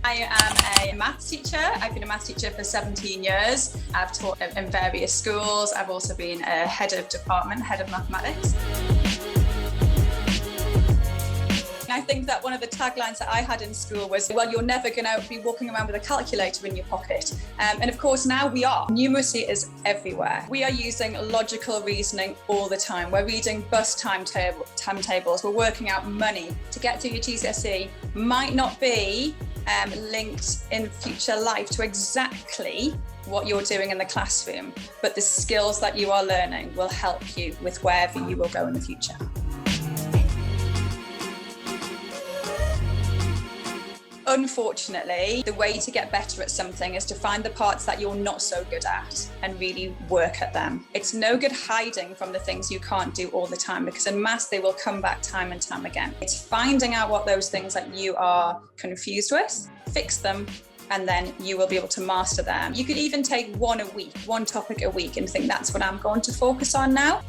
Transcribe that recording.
I am a maths teacher. I've been a maths teacher for 17 years. I've taught in various schools. I've also been a head of department, head of mathematics. I think that one of the taglines that I had in school was, well, you're never going to be walking around with a calculator in your pocket. And of course, now we are. Numeracy is everywhere. We are using logical reasoning all the time. We're reading bus timetables. We're working out money. To get through your GCSE might not be linked in future life to exactly what you're doing in the classroom, but the skills that you are learning will help you with wherever you will go in the future. Unfortunately, the way to get better at something is to find the parts that you're not so good at and really work at them. It's no good hiding from the things you can't do all the time, because in maths, they will come back time and time again. It's finding out what those things that you are confused with, fix them, and then you will be able to master them. You could even take one topic a week and think that's what I'm going to focus on now.